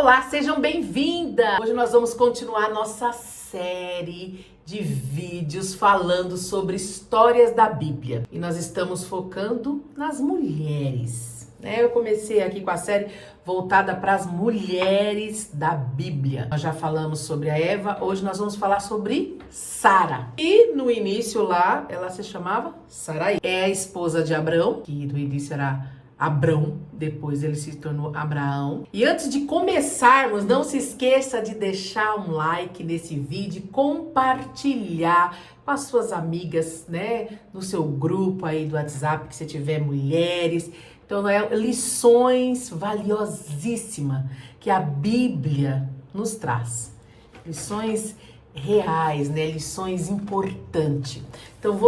Olá, sejam bem-vindas! Hoje nós vamos continuar nossa série de vídeos falando sobre histórias da Bíblia. E nós estamos focando nas mulheres, né? Eu comecei aqui com a série voltada para as mulheres da Bíblia. Nós já falamos sobre a Eva, hoje nós vamos falar sobre Sara. E no início lá, ela se chamava Sarai. É a esposa de Abrão, que no início era Abrão, depois ele se tornou Abraão. E antes de começarmos, não se esqueça de deixar um like nesse vídeo, compartilhar com as suas amigas, né, no seu grupo aí do WhatsApp, que você tiver mulheres. Então, lições valiosíssimas que a Bíblia nos traz. Lições reais, né? Lições importantes. Então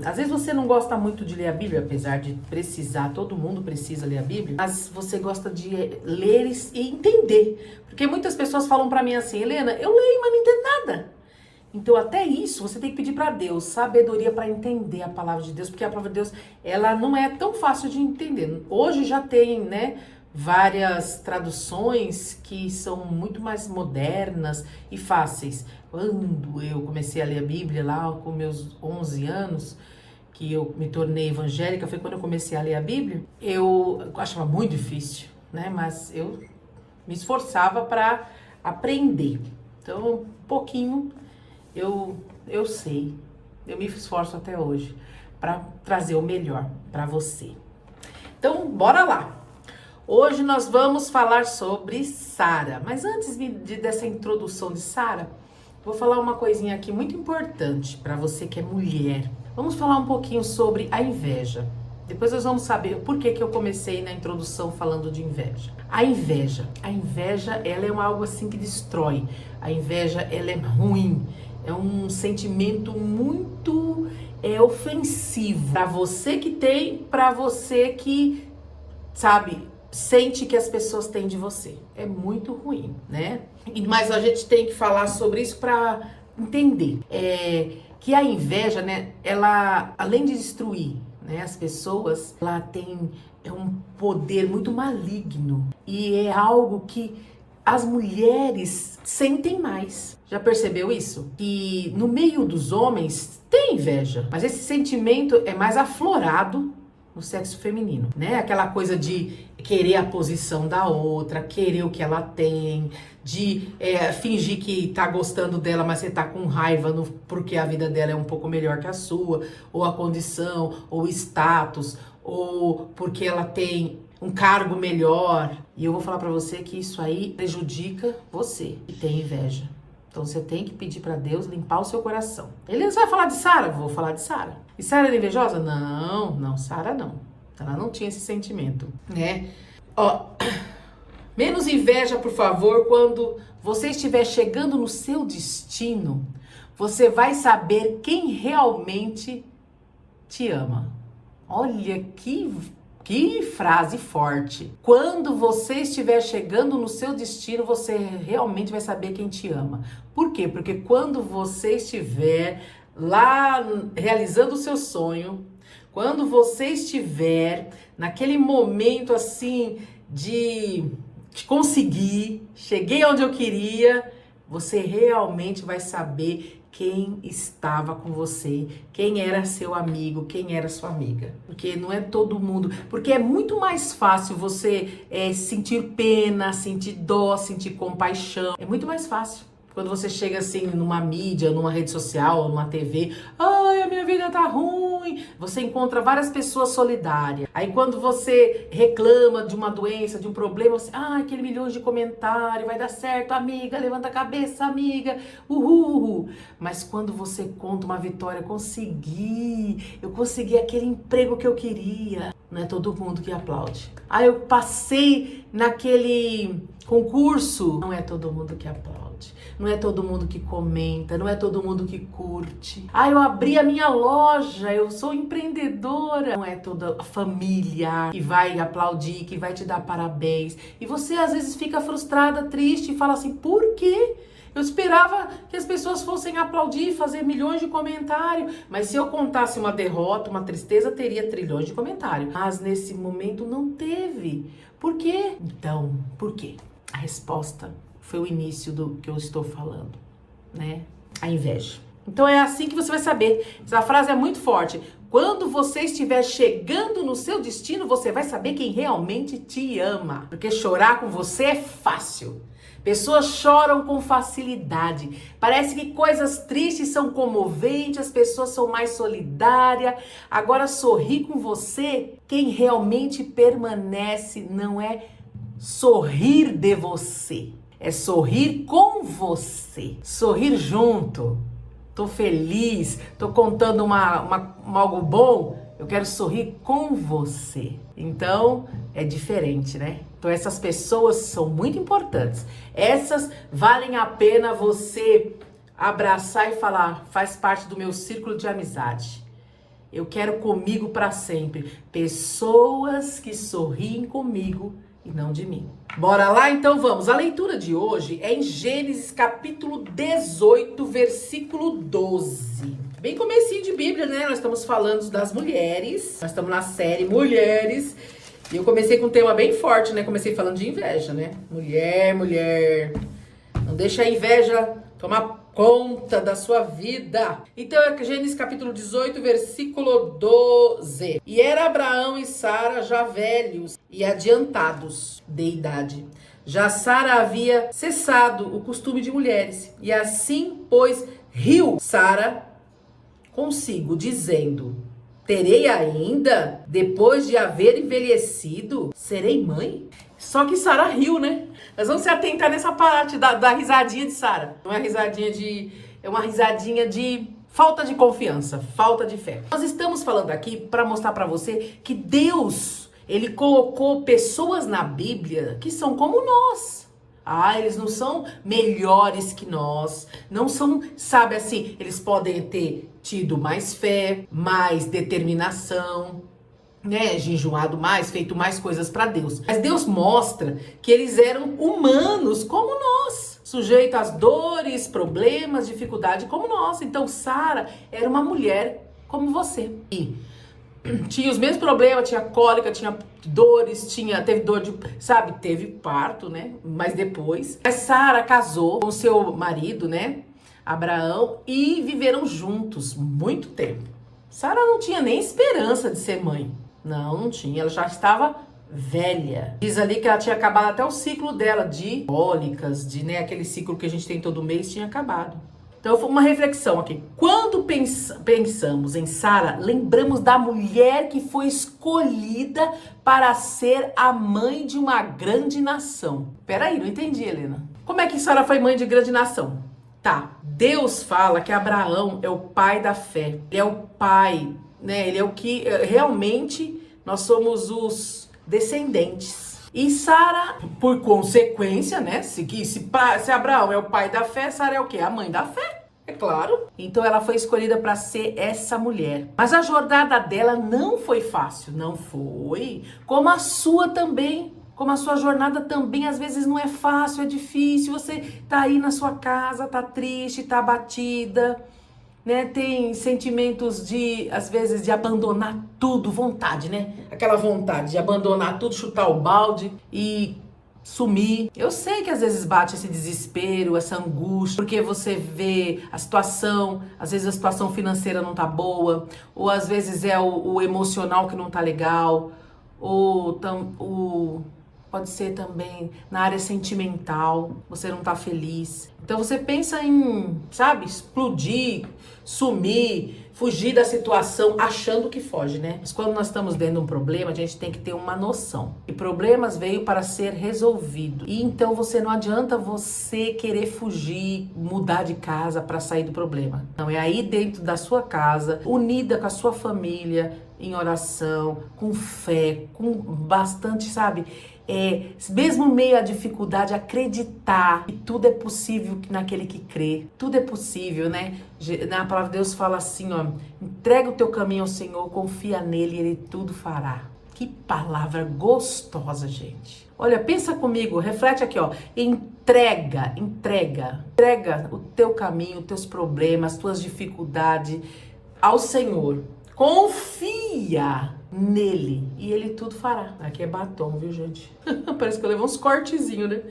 às vezes você não gosta muito de ler a Bíblia, apesar de precisar, todo mundo precisa ler a Bíblia, mas você gosta de ler e entender. Porque muitas pessoas falam pra mim assim: Helena, eu leio, mas não entendo nada. Então até isso você tem que pedir pra Deus sabedoria para entender a palavra de Deus, porque a palavra de Deus, ela não é tão fácil de entender. Hoje já tem, né, várias traduções que são muito mais modernas e fáceis. Quando eu comecei a ler a Bíblia lá com meus 11 anos, que eu me tornei evangélica, foi quando eu comecei a ler a Bíblia, eu achava muito difícil, né? Mas eu me esforçava para aprender. Então, um pouquinho eu sei, eu me esforço até hoje para trazer o melhor para você. Então, bora lá! Hoje nós vamos falar sobre Sara, mas antes dessa introdução de Sara, vou falar uma coisinha aqui muito importante para você que é mulher. Vamos falar um pouquinho sobre a inveja. Depois nós vamos saber por que eu comecei na introdução falando de inveja. A inveja, ela é algo assim que destrói. A inveja, ela é ruim, é um sentimento muito ofensivo para você que tem, para você que, sabe, sente que as pessoas têm de você. É muito ruim, né? Mas a gente tem que falar sobre isso para entender que a inveja, né, ela, além de destruir, né, as pessoas, ela tem um poder muito maligno e é algo que as mulheres sentem mais. Já percebeu isso? Que no meio dos homens tem inveja, mas esse sentimento é mais aflorado no sexo feminino, né? Aquela coisa de querer a posição da outra, querer o que ela tem, de fingir que tá gostando dela, mas você tá com raiva porque a vida dela é um pouco melhor que a sua, ou a condição, ou o status, ou porque ela tem um cargo melhor. E eu vou falar pra você que isso aí prejudica você que tem inveja. Então você tem que pedir pra Deus limpar o seu coração. Ele vai falar de Sara? Vou falar de Sara. E Sara era invejosa? Não, Sara não. Ela não tinha esse sentimento, né? Ó, menos inveja, por favor, quando você estiver chegando no seu destino, você vai saber quem realmente te ama. Olha que frase forte. Quando você estiver chegando no seu destino, você realmente vai saber quem te ama. Por quê? Porque quando você estiver lá realizando o seu sonho, quando você estiver naquele momento assim de conseguir, cheguei onde eu queria, você realmente vai saber quem estava com você, quem era seu amigo, quem era sua amiga. Porque não é todo mundo, porque é muito mais fácil você sentir pena, sentir dó, sentir compaixão. É muito mais fácil. Quando você chega assim numa mídia, numa rede social, numa TV, ai, a minha vida tá ruim. Você encontra várias pessoas solidárias. Aí quando você reclama de uma doença, de um problema, você, aquele milhões de comentários, vai dar certo, amiga, levanta a cabeça, amiga, uhul. Mas quando você conta uma vitória, eu consegui aquele emprego que eu queria. Não é todo mundo que aplaude. Eu passei naquele concurso. Não é todo mundo que aplaude. Não é todo mundo que comenta, não é todo mundo que curte. Eu abri a minha loja, eu sou empreendedora. Não é toda a família que vai aplaudir, que vai te dar parabéns. E você às vezes fica frustrada, triste e fala assim: por quê? Eu esperava que as pessoas fossem aplaudir, fazer milhões de comentários. Mas se eu contasse uma derrota, uma tristeza, teria trilhões de comentários. Mas nesse momento não teve. Por quê? Então, por quê? A resposta foi o início do que eu estou falando, né? A inveja. Então é assim que você vai saber. Essa frase é muito forte. Quando você estiver chegando no seu destino, você vai saber quem realmente te ama. Porque chorar com você é fácil. Pessoas choram com facilidade. Parece que coisas tristes são comoventes, as pessoas são mais solidárias. Agora, sorrir com você, quem realmente permanece não é sorrir de você, é sorrir com você, sorrir junto. Tô feliz, tô contando algo bom, eu quero sorrir com você. Então, é diferente, né? Então, essas pessoas são muito importantes. Essas valem a pena você abraçar e falar, faz parte do meu círculo de amizade. Eu quero comigo para sempre. Pessoas que sorriem comigo e não de mim. Bora lá? Então vamos. A leitura de hoje é em Gênesis capítulo 18, versículo 12. Bem comecinho de Bíblia, né? Nós estamos falando das mulheres. Nós estamos na série Mulheres. E eu comecei com um tema bem forte, né? Comecei falando de inveja, né? Mulher, mulher. Não deixa a inveja tomar conta da sua vida. Então é Gênesis capítulo 18, versículo 12. E era Abraão e Sara já velhos e adiantados de idade. Já Sara havia cessado o costume de mulheres. E assim, pois, riu Sara consigo, dizendo: terei ainda, depois de haver envelhecido, serei mãe? Só que Sara riu, né? Nós vamos se atentar nessa parte da risadinha de Sara. Não é risadinha de... É uma risadinha de falta de confiança, falta de fé. Nós estamos falando aqui para mostrar para você que Deus, Ele colocou pessoas na Bíblia que são como nós. Ah, eles não são melhores que nós, não são, sabe assim, eles podem ter tido mais fé, mais determinação, né, jejuado mais, feito mais coisas para Deus. Mas Deus mostra que eles eram humanos como nós, sujeitos às dores, problemas, dificuldade como nós. Então Sara era uma mulher como você. E tinha os mesmos problemas, tinha cólica, tinha dores, teve dor de, sabe, teve parto, né? Mas depois, Sara casou com seu marido, né, Abraão, e viveram juntos muito tempo. Sara não tinha nem esperança de ser mãe. Não tinha, ela já estava velha. Diz ali que ela tinha acabado até o ciclo dela de cólicas, de, né, aquele ciclo que a gente tem todo mês tinha acabado. Então, foi uma reflexão aqui. Quando pensamos em Sara, lembramos da mulher que foi escolhida para ser a mãe de uma grande nação. Peraí, não entendi, Helena. Como é que Sara foi mãe de grande nação? Tá, Deus fala que Abraão é o pai da fé. Ele é o pai, né? Ele é o que realmente nós somos os descendentes. E Sara, por consequência, né? Se Abraão é o pai da fé, Sara é o quê? A mãe da fé, é claro. Então ela foi escolhida para ser essa mulher. Mas a jornada dela não foi fácil, não foi. Como a sua também. Como a sua jornada também às vezes não é fácil, é difícil. Você tá aí na sua casa, tá triste, tá abatida, né? Tem sentimentos de, às vezes, de abandonar tudo, vontade, né? Aquela vontade de abandonar tudo, chutar o balde e sumir. Eu sei que às vezes bate esse desespero, essa angústia, porque você vê a situação, às vezes a situação financeira não tá boa, ou às vezes é o emocional que não tá legal, ou pode ser também na área sentimental, você não tá feliz. Então você pensa em, sabe, explodir, sumir, fugir da situação achando que foge, né? Mas quando nós estamos dentro de um problema, a gente tem que ter uma noção. E problemas veio para ser resolvido. E então não adianta você querer fugir, mudar de casa para sair do problema. Não, é aí dentro da sua casa, unida com a sua família, em oração, com fé, com bastante, sabe? Mesmo meio à dificuldade, acreditar que tudo é possível naquele que crê. Tudo é possível, né? Na palavra de Deus fala assim, ó: entrega o teu caminho ao Senhor, confia nele e ele tudo fará. Que palavra gostosa, gente. Olha, pensa comigo, reflete aqui, ó. Entrega o teu caminho, os teus problemas, as tuas dificuldades ao Senhor. Confia nele e ele tudo fará. Aqui é batom, viu, gente? Parece que eu levo uns cortezinhos, né?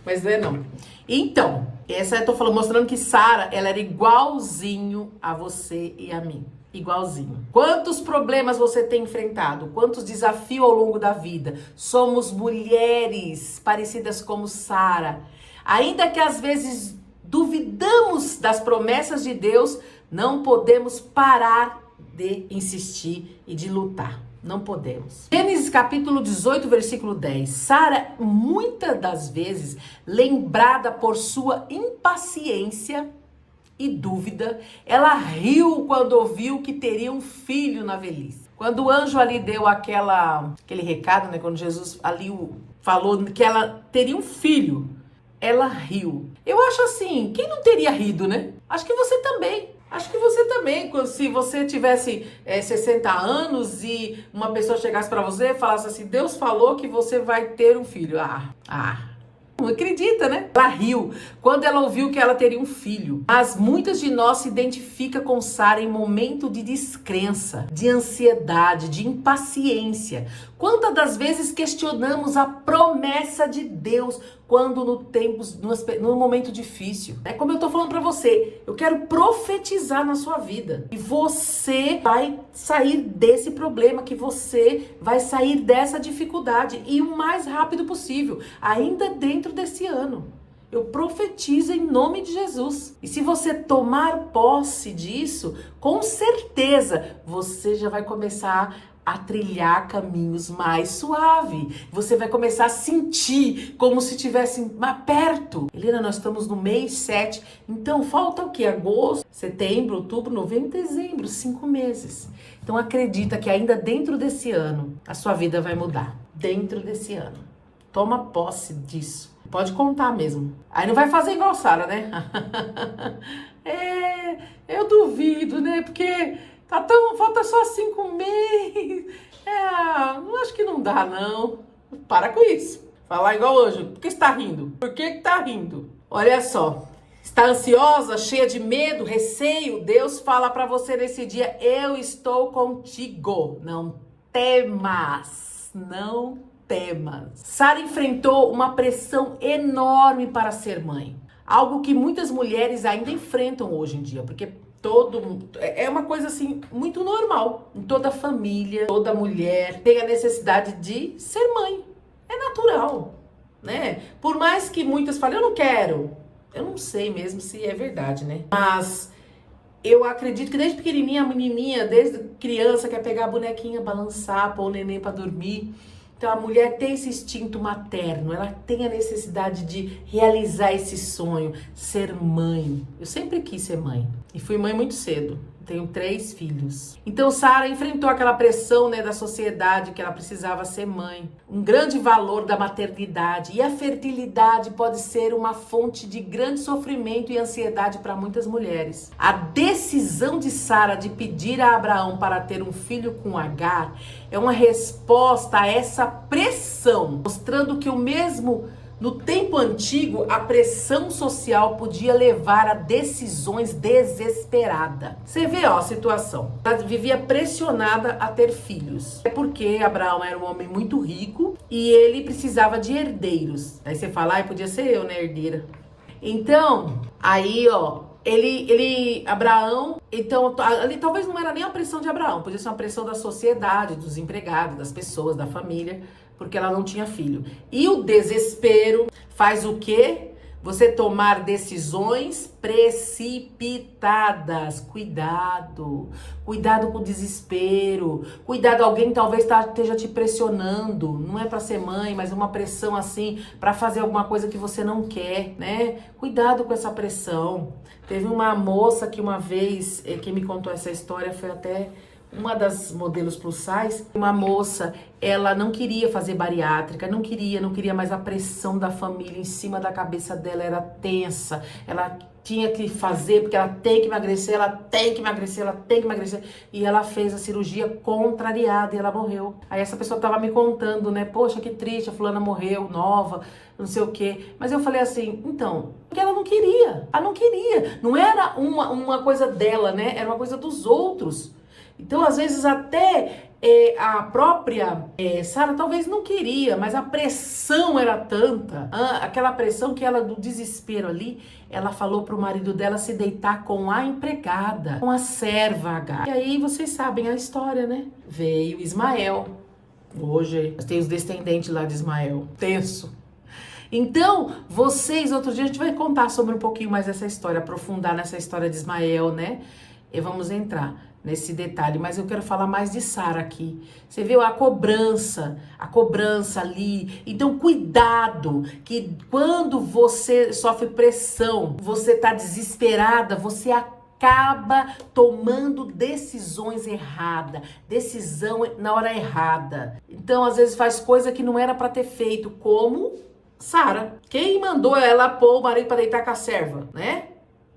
Mas não é não. Então, essa eu tô falando, mostrando que Sara, ela era igualzinho a você e a mim. Igualzinho. Quantos problemas você tem enfrentado? Quantos desafios ao longo da vida? Somos mulheres parecidas como Sara. Ainda que às vezes duvidamos das promessas de Deus, não podemos parar de insistir e de lutar. Não podemos. Gênesis capítulo 18, versículo 10. Sara, muitas das vezes, lembrada por sua impaciência e dúvida, ela riu quando ouviu que teria um filho na velhice. Quando o anjo ali deu aquele recado, né? Quando Jesus ali falou que ela teria um filho, ela riu. Eu acho assim, quem não teria rido, né? Acho que você também. Acho que você também, se você tivesse 60 anos e uma pessoa chegasse para você e falasse assim, Deus falou que você vai ter um filho. Não acredita, né? Ela riu quando ela ouviu que ela teria um filho. Mas muitas de nós se identificam com Sara em momento de descrença, de ansiedade, de impaciência. Quantas das vezes questionamos a promessa de Deus quando no momento difícil? É como eu tô falando pra você, eu quero profetizar na sua vida. E você vai sair desse problema, que você vai sair dessa dificuldade e o mais rápido possível, ainda dentro desse ano. Eu profetizo em nome de Jesus. E se você tomar posse disso, com certeza você já vai começar a trilhar caminhos mais suave. Você vai começar a sentir como se estivesse mais perto. Helena, nós estamos no mês 7, então falta o quê? Agosto, setembro, outubro, novembro, dezembro, 5 meses. Então acredita que ainda dentro desse ano, a sua vida vai mudar. Dentro desse ano. Toma posse disso. Pode contar mesmo. Aí não vai fazer igual Sara, né? Eu duvido, né? Porque falta só 5 meses. Não acho que não dá, não. Para com isso. Falar igual hoje. Por que você tá rindo? Por que tá rindo? Olha só. Está ansiosa, cheia de medo, receio? Deus fala para você nesse dia, eu estou contigo. Não temas. Não temas. Sara enfrentou uma pressão enorme para ser mãe. Algo que muitas mulheres ainda enfrentam hoje em dia, porque é uma coisa assim muito normal. Em toda família, toda mulher tem a necessidade de ser mãe. É natural, né? Por mais que muitas falem, eu não quero. Eu não sei mesmo se é verdade, né? Mas eu acredito que desde pequenininha, a menininha, desde criança, quer pegar a bonequinha, balançar, pôr o neném pra dormir. Então a mulher tem esse instinto materno, ela tem a necessidade de realizar esse sonho, ser mãe. Eu sempre quis ser mãe e fui mãe muito cedo. Tenho 3 filhos. Então Sara enfrentou aquela pressão, né, da sociedade que ela precisava ser mãe. Um grande valor da maternidade e a fertilidade pode ser uma fonte de grande sofrimento e ansiedade para muitas mulheres. A decisão de Sara de pedir a Abraão para ter um filho com Agar é uma resposta a essa pressão, mostrando que no tempo antigo, a pressão social podia levar a decisões desesperadas. Você vê, a situação. Ela vivia pressionada a ter filhos. É porque Abraão era um homem muito rico e ele precisava de herdeiros. Aí você fala, podia ser eu, né, herdeira. Então, aí, Abraão, então, ali talvez não era nem a pressão de Abraão, podia ser uma pressão da sociedade, dos empregados, das pessoas, da família, porque ela não tinha filho. E o desespero faz o quê? Você tomar decisões precipitadas. Cuidado. Cuidado com o desespero. Cuidado, alguém talvez esteja te pressionando. Não é para ser mãe, mas uma pressão assim, para fazer alguma coisa que você não quer, né? Cuidado com essa pressão. Teve uma moça que uma vez, quem me contou essa história foi até uma das modelos plus size. Uma moça, ela não queria fazer bariátrica, não queria, mas a pressão da família em cima da cabeça dela era tensa. Ela tinha que fazer, porque ela tem que emagrecer, ela tem que emagrecer. E ela fez a cirurgia contrariada e ela morreu. Aí essa pessoa tava me contando, né? Poxa, que triste, a fulana morreu, nova, não sei o quê. Mas eu falei assim, então, porque ela não queria. Ela não queria. Não era uma coisa dela, né? Era uma coisa dos outros. Então, às vezes, até a própria Sara talvez não queria, mas a pressão era tanta, aquela pressão que ela, do desespero ali, ela falou pro marido dela se deitar com a empregada, com a serva Agar. E aí vocês sabem a história, né? Veio Ismael. Hoje tem os descendentes lá de Ismael. Tenso. Então, outro dia a gente vai contar sobre um pouquinho mais essa história, aprofundar nessa história de Ismael, né? E vamos entrar nesse detalhe, mas eu quero falar mais de Sara aqui. Você viu a cobrança ali. Então, cuidado, que quando você sofre pressão, você tá desesperada, você acaba tomando decisões erradas, decisão na hora errada. Então, às vezes faz coisa que não era para ter feito, como Sara. Quem mandou ela pôr o marido para deitar com a serva, né?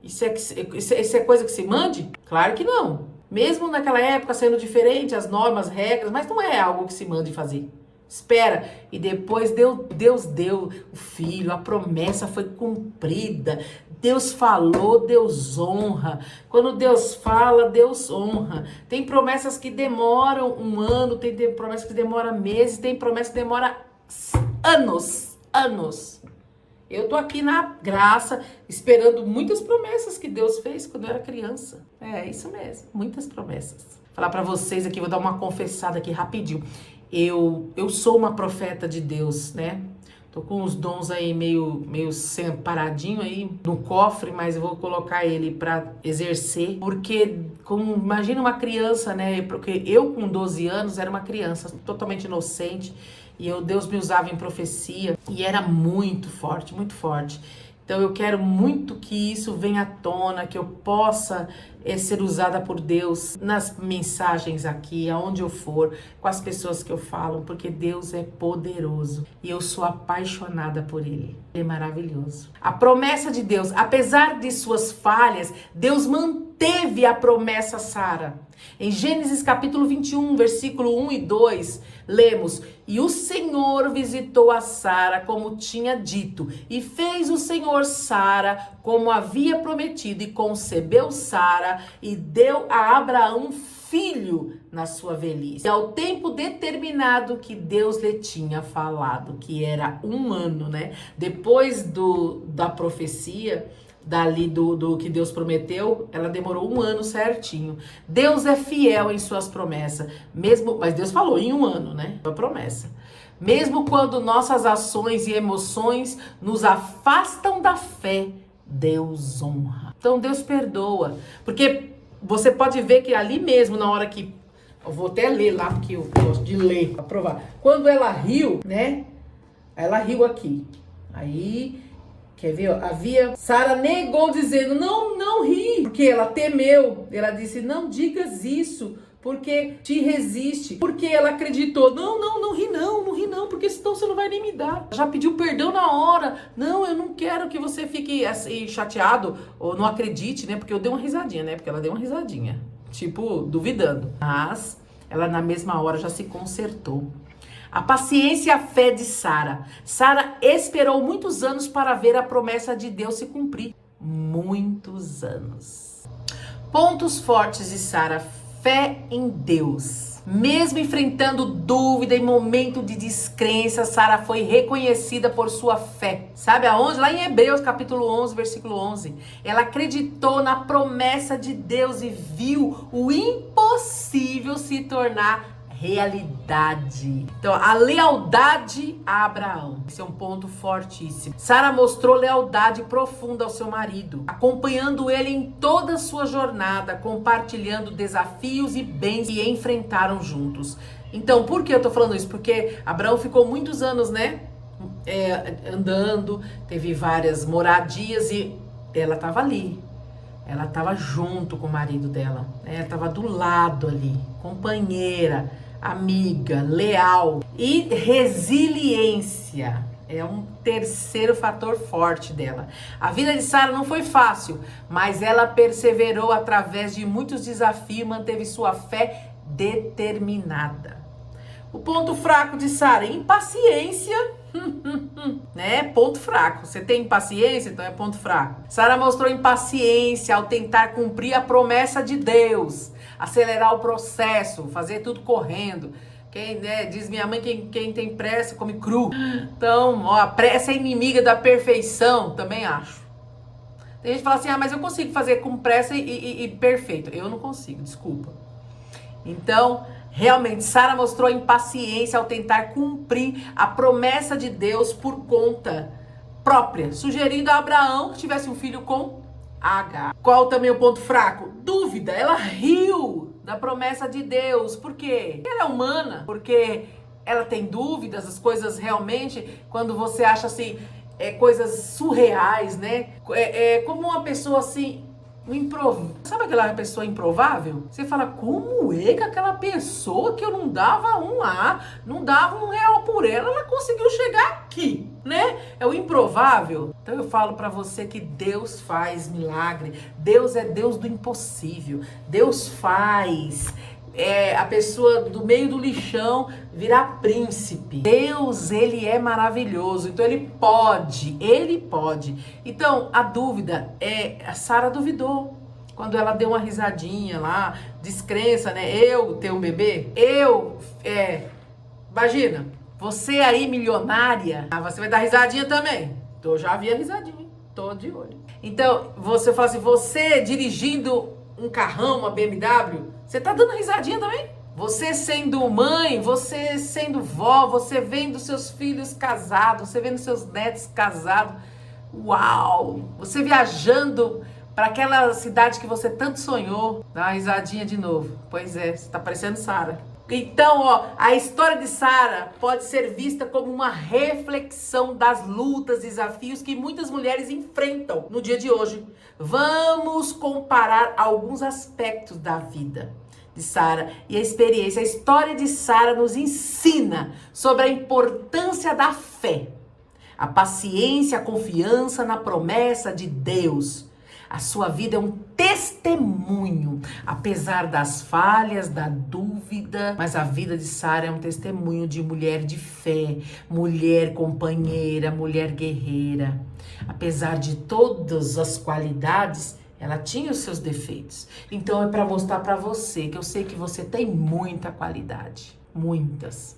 Isso é coisa que se mande? Claro que não. Mesmo naquela época sendo diferente, as normas, regras, mas não é algo que se mande fazer. Espera. E depois Deus deu o filho, a promessa foi cumprida. Deus falou, Deus honra. Quando Deus fala, Deus honra. Tem promessas que demoram um ano, tem promessas que demoram meses, tem promessas que demoram anos. Eu tô aqui na graça, esperando muitas promessas que Deus fez quando eu era criança. É isso mesmo, muitas promessas. Falar pra vocês aqui, vou dar uma confessada aqui rapidinho. Eu sou uma profeta de Deus, né? Tô com os dons aí meio paradinho aí no cofre, mas eu vou colocar ele pra exercer. Porque, imagina uma criança, né? Porque eu com 12 anos era uma criança totalmente inocente. E Deus me usava em profecia e era muito forte, muito forte. Então eu quero muito que isso venha à tona, que eu possa ser usada por Deus nas mensagens aqui, aonde eu for, com as pessoas que eu falo, porque Deus é poderoso e eu sou apaixonada por Ele. Ele é maravilhoso. A promessa de Deus, apesar de suas falhas, Deus manteve a promessa a Sara. Em Gênesis capítulo 21, versículo 1 e 2, lemos: "E o Senhor visitou a Sara como tinha dito, e fez o Senhor Sara como havia prometido, e concebeu Sara, e deu a Abraão filho na sua velhice, ao tempo determinado que Deus lhe tinha falado", que era 1 ano, né? Depois da profecia, dali do que Deus prometeu, ela demorou 1 ano certinho. Deus é fiel em suas promessas, mas Deus falou em 1 ano, né? Foi a promessa. Mesmo quando nossas ações e emoções nos afastam da fé, Deus honra. Então Deus perdoa, porque você pode ver que ali mesmo, na hora que, eu vou até ler lá, porque eu gosto de ler, pra provar. Quando ela riu, né? Ela riu aqui. Aí, quer ver? Sara negou dizendo: não ri, porque ela temeu. Ela disse: "Não digas isso, porque te resiste", porque ela acreditou: não ri não, porque senão você não vai nem me dar. Já pediu perdão na hora. Não, eu não quero que você fique assim, chateado ou não acredite, né? Porque eu dei uma risadinha, né? Porque ela deu uma risadinha, tipo, duvidando. Mas ela na mesma hora já se consertou. A paciência e a fé de Sara. Sara esperou muitos anos para ver a promessa de Deus se cumprir. Muitos anos. Pontos fortes de Sara: fé em Deus. Mesmo enfrentando dúvida e momento de descrença, Sara foi reconhecida por sua fé. Sabe aonde? Lá em Hebreus capítulo 11, versículo 11. Ela acreditou na promessa de Deus e viu o impossível se tornar realidade. Então, a lealdade a Abraão. Esse é um ponto fortíssimo. Sara mostrou lealdade profunda ao seu marido, acompanhando ele em toda a sua jornada, compartilhando desafios e bens que enfrentaram juntos. Então, por que eu tô falando isso? Porque Abraão ficou muitos anos, né? Andando, teve várias moradias e ela tava ali. Ela estava junto com o marido dela, né? Ela estava do lado ali, companheira, amiga, leal. E resiliência é um terceiro fator forte dela. A vida de Sara não foi fácil, mas ela perseverou através de muitos desafios e manteve sua fé determinada. O ponto fraco de Sara: impaciência Né? Ponto fraco. Você tem impaciência, então é ponto fraco. Sara mostrou impaciência ao tentar cumprir a promessa de Deus, acelerar o processo, fazer tudo correndo. Diz minha mãe, quem tem pressa come cru. Então, ó, a pressa é inimiga da perfeição, também acho. Tem gente que fala assim, mas eu consigo fazer com pressa e perfeito. Eu não consigo, desculpa. Então, realmente, Sara mostrou impaciência ao tentar cumprir a promessa de Deus por conta própria, sugerindo a Abraão que tivesse um filho com Agar. Qual também o ponto fraco? Dúvida. Ela riu da promessa de Deus. Por quê? Porque ela é humana, porque ela tem dúvidas, as coisas realmente, quando você acha assim, coisas surreais, né? Como uma pessoa assim, sabe aquela pessoa improvável? Você fala, como é que aquela pessoa que eu não dava não dava R$1 por ela conseguiu chegar aqui, né? É o improvável. Então eu falo pra você que Deus faz milagre. Deus é Deus do impossível. Deus faz a pessoa do meio do lixão virar príncipe. Deus, ele é maravilhoso. Então ele pode. Então a dúvida a Sara duvidou. Quando ela deu uma risadinha lá, descrença, né? Eu ter um bebê? Imagina, você aí milionária, você vai dar risadinha também. Eu já vi a risadinha, tô de olho. Então, você fala assim, você dirigindo um carrão, uma BMW, você tá dando risadinha também? Você sendo mãe, você sendo vó, você vendo seus filhos casados, você vendo seus netos casados. Uau! Você viajando para aquela cidade que você tanto sonhou. Dá uma risadinha de novo. Pois é, você tá parecendo Sara. Então, ó, a história de Sara pode ser vista como uma reflexão das lutas, desafios que muitas mulheres enfrentam no dia de hoje. Vamos comparar alguns aspectos da vida de Sara e a experiência. A história de Sara nos ensina sobre a importância da fé, a paciência, a confiança na promessa de Deus. A sua vida é um testemunho, apesar das falhas, da dúvida, mas a vida de Sara é um testemunho de mulher de fé, mulher companheira, mulher guerreira. Apesar de todas as qualidades, ela tinha os seus defeitos. Então é para mostrar para você que eu sei que você tem muita qualidade, muitas.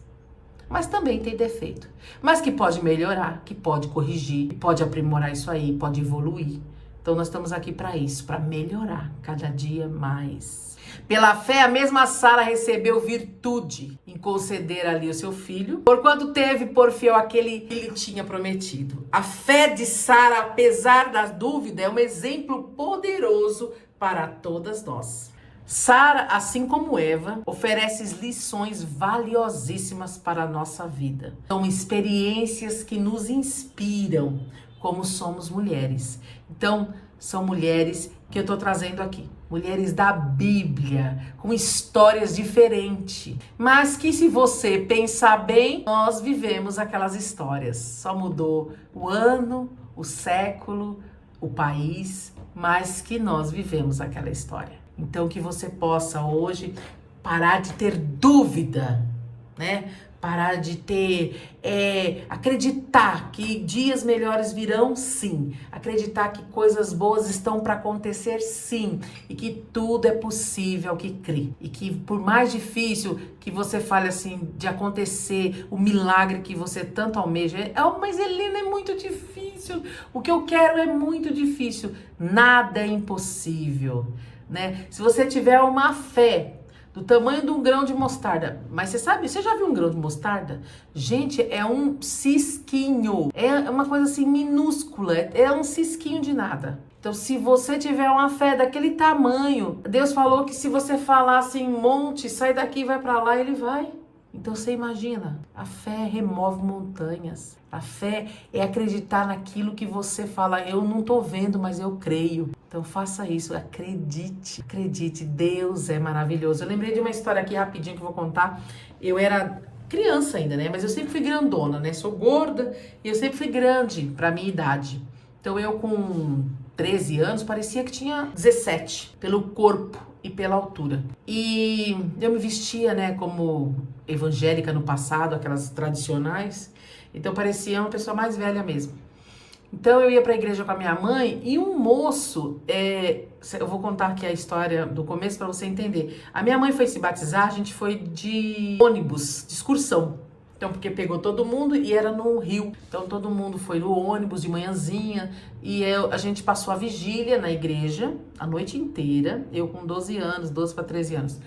Mas também tem defeito. Mas que pode melhorar, que pode corrigir, que pode aprimorar isso aí, pode evoluir. Então nós estamos aqui para isso, para melhorar cada dia mais. Pela fé, a mesma Sara recebeu virtude em conceder ali o seu filho, porquanto teve por fiel aquele que lhe tinha prometido. A fé de Sara, apesar das dúvidas, é um exemplo poderoso para todas nós. Sara, assim como Eva, oferece lições valiosíssimas para a nossa vida. São experiências que nos inspiram como somos mulheres. Então, são mulheres que eu estou trazendo aqui. Mulheres da Bíblia, com histórias diferentes. Mas que se você pensar bem, nós vivemos aquelas histórias. Só mudou o ano, o século, o país, mas que nós vivemos aquela história. Então, que você possa hoje parar de ter dúvida, né? Parar de acreditar que dias melhores virão, sim. Acreditar que coisas boas estão para acontecer, sim. E que tudo é possível que crê. E que por mais difícil que você fale assim, de acontecer o milagre que você tanto almeja. Mas Helena, é muito difícil. O que eu quero é muito difícil. Nada é impossível, né? Se você tiver uma fé do tamanho de um grão de mostarda. Mas você já viu um grão de mostarda? Gente, é um cisquinho. É uma coisa assim minúscula. É um cisquinho de nada. Então, se você tiver uma fé daquele tamanho, Deus falou que se você falar assim, monte, sai daqui e vai pra lá, ele vai. Então você imagina, a fé remove montanhas. A fé é acreditar naquilo que você fala, eu não tô vendo, mas eu creio. Então faça isso, acredite, Deus é maravilhoso. Eu lembrei de uma história aqui rapidinho que eu vou contar. Eu era criança ainda, né? Mas eu sempre fui grandona, né? Sou gorda e eu sempre fui grande pra minha idade. Então eu com 13 anos parecia que tinha 17, pelo corpo e pela altura. E eu me vestia, né, como evangélica no passado, aquelas tradicionais. Então parecia uma pessoa mais velha mesmo. Então eu ia para a igreja com a minha mãe e um moço, eu vou contar aqui a história do começo para você entender. A minha mãe foi se batizar, a gente foi de ônibus, de excursão. Então, porque pegou todo mundo e era no Rio. Então, todo mundo foi no ônibus de manhãzinha e a gente passou a vigília na igreja a noite inteira. Eu com 12 anos, 12 para 13 anos.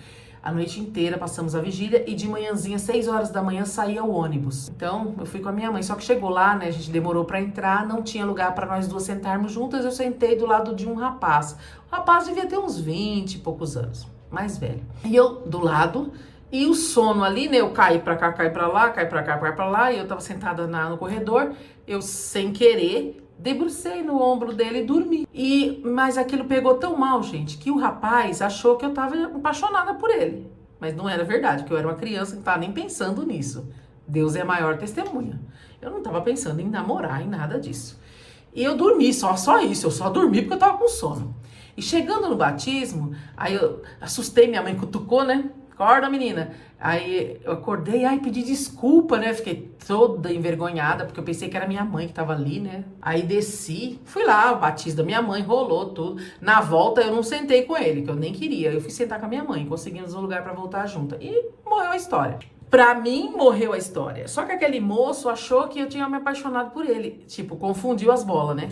A noite inteira passamos a vigília e de manhãzinha, 6 horas da manhã, saía o ônibus. Então, eu fui com a minha mãe. Só que chegou lá, né, a gente demorou para entrar, não tinha lugar para nós duas sentarmos juntas. Eu sentei do lado de um rapaz. O rapaz devia ter uns 20 e poucos anos, mais velho. E eu do lado... E o sono ali, né, eu caí pra cá, caí pra lá, caí pra cá, caí pra lá, e eu tava sentada no corredor, eu sem querer, debrucei no ombro dele e dormi. Mas aquilo pegou tão mal, gente, que o rapaz achou que eu tava apaixonada por ele. Mas não era verdade, porque eu era uma criança que não tava nem pensando nisso. Deus é a maior testemunha. Eu não tava pensando em namorar, em nada disso. E eu dormi, só isso, eu só dormi porque eu tava com sono. E chegando no batismo, aí eu assustei, minha mãe cutucou, né? Acorda, menina. Aí eu acordei, pedi desculpa, né? Fiquei toda envergonhada, porque eu pensei que era minha mãe que tava ali, né? Aí desci, fui lá, o batismo da minha mãe, rolou tudo. Na volta eu não sentei com ele, que eu nem queria. Eu fui sentar com a minha mãe, conseguimos um lugar pra voltar junto. E morreu a história. Pra mim, morreu a história. Só que aquele moço achou que eu tinha me apaixonado por ele. Tipo, confundiu as bolas, né?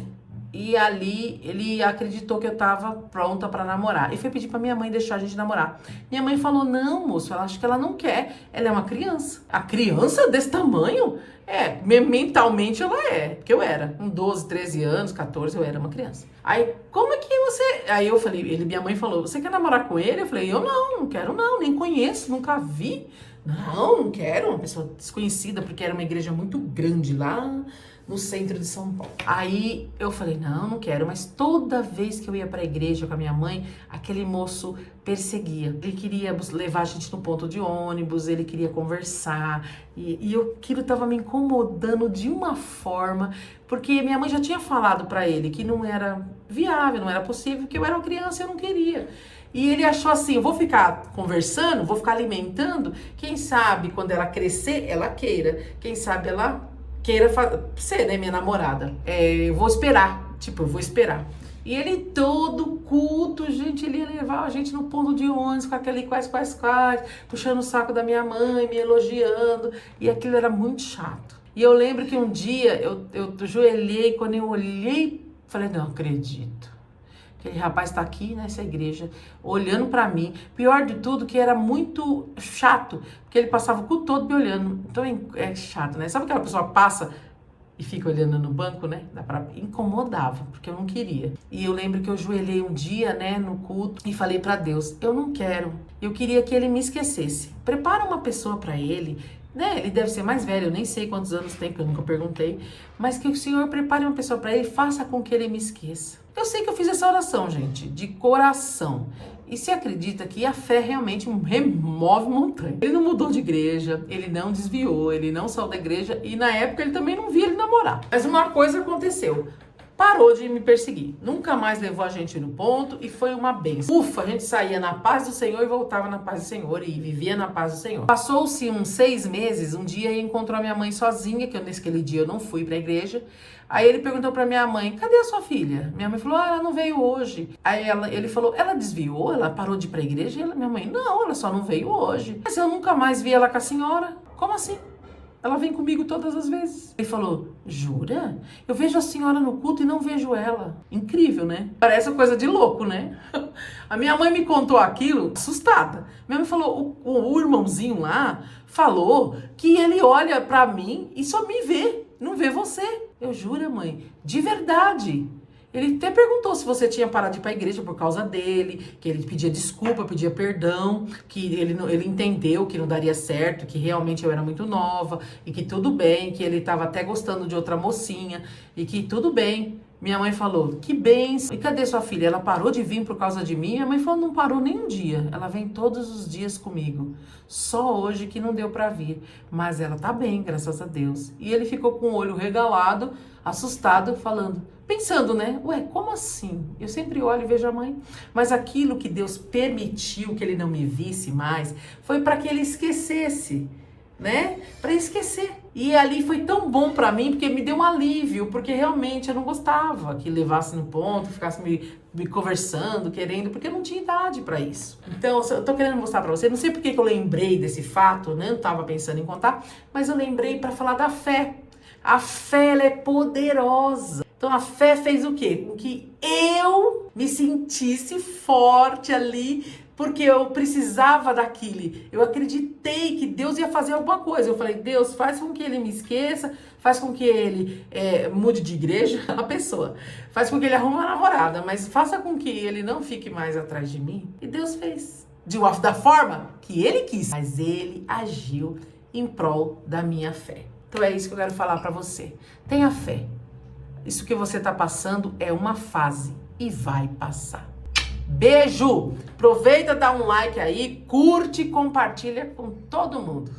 E ali ele acreditou que eu tava pronta pra namorar. E foi pedir pra minha mãe deixar a gente namorar. Minha mãe falou, não, moço, ela acha que ela não quer. Ela é uma criança. A criança desse tamanho? Mentalmente ela é. Porque eu era. Com 12, 13 anos, 14, eu era uma criança. Aí, como é que você... Aí eu falei, minha mãe falou, você quer namorar com ele? Eu falei, eu não quero não, nem conheço, nunca vi. Não quero. Uma pessoa desconhecida, porque era uma igreja muito grande lá no centro de São Paulo. Aí eu falei, não quero, mas toda vez que eu ia pra igreja com a minha mãe, aquele moço perseguia. Ele queria levar a gente no ponto de ônibus, ele queria conversar, aquilo tava me incomodando de uma forma, porque minha mãe já tinha falado pra ele que não era viável, não era possível, que eu era uma criança e eu não queria. E ele achou assim, eu vou ficar conversando, vou ficar alimentando, quem sabe quando ela crescer, ela queira, quem sabe ela queira ser, né, minha namorada. Eu vou esperar, eu vou esperar. E ele todo culto, gente, ele ia levar a gente no ponto de ônibus com aquele quais, puxando o saco da minha mãe, me elogiando, e aquilo era muito chato. E eu lembro que um dia eu ajoelhei, quando eu olhei, falei, não acredito. Aquele rapaz tá aqui nessa igreja, olhando pra mim. Pior de tudo, que era muito chato, porque ele passava o culto todo me olhando. Então é chato, né? Sabe aquela pessoa passa e fica olhando no banco, né? Incomodava, porque eu não queria. E eu lembro que eu ajoelhei um dia, né, no culto, e falei pra Deus, eu não quero. Eu queria que ele me esquecesse. Prepara uma pessoa pra ele, né? Ele deve ser mais velho, eu nem sei quantos anos tem, porque eu nunca perguntei. Mas que o Senhor prepare uma pessoa pra ele, faça com que ele me esqueça. Eu sei que eu fiz essa oração, gente, de coração. E se acredita que a fé realmente remove montanha. Ele não mudou de igreja, ele não desviou, ele não saiu da igreja e na época ele também não via ele namorar. Mas uma coisa aconteceu. Parou de me perseguir. Nunca mais levou a gente no ponto e foi uma bênção. Ufa, a gente saía na paz do Senhor e voltava na paz do Senhor e vivia na paz do Senhor. Passou-se uns 6 meses, um dia ele encontrou a minha mãe sozinha, que naquele dia eu não fui pra igreja. Aí ele perguntou pra minha mãe, cadê a sua filha? Minha mãe falou, ela não veio hoje. Aí ele falou, ela desviou? Ela parou de ir pra igreja? E minha mãe, não, ela só não veio hoje. Mas eu nunca mais vi ela com a senhora. Como assim? Ela vem comigo todas as vezes. Ele falou, jura? Eu vejo a senhora no culto e não vejo ela. Incrível, né? Parece uma coisa de louco, né? A minha mãe me contou aquilo assustada. Minha mãe falou, o irmãozinho lá falou que ele olha pra mim e só me vê, não vê você. Eu juro, mãe, de verdade. Ele até perguntou se você tinha parado de ir pra igreja por causa dele, que ele pedia desculpa, pedia perdão, que ele entendeu que não daria certo, que realmente eu era muito nova, e que tudo bem, que ele estava até gostando de outra mocinha, e que tudo bem. Minha mãe falou, que bênção. E cadê sua filha? Ela parou de vir por causa de mim? Minha mãe falou, não parou nem um dia. Ela vem todos os dias comigo. Só hoje que não deu pra vir. Mas ela tá bem, graças a Deus. E ele ficou com o olho regalado, assustado, pensando, né? Ué, como assim? Eu sempre olho e vejo a mãe. Mas aquilo que Deus permitiu que ele não me visse mais, foi para que ele esquecesse, né? Para esquecer. E ali foi tão bom pra mim, porque me deu um alívio, porque realmente eu não gostava que levasse no ponto, ficasse me conversando, querendo, porque eu não tinha idade pra isso. Então, eu tô querendo mostrar pra você, não sei porque que eu lembrei desse fato, né? Não tava pensando em contar, mas eu lembrei pra falar da fé. A fé, ela é poderosa. Então, a fé fez o quê? Com que eu me sentisse forte ali, porque eu precisava daquilo. Eu acreditei que Deus ia fazer alguma coisa. Eu falei, Deus, faz com que ele me esqueça, faz com que ele mude de igreja, a pessoa. Faz com que ele arrume uma namorada, mas faça com que ele não fique mais atrás de mim. E Deus fez. Da forma que ele quis. Mas ele agiu em prol da minha fé. Então é isso que eu quero falar pra você. Tenha fé. Isso que você tá passando é uma fase e vai passar. Beijo! Aproveita, dá um like aí, curte e compartilha com todo mundo.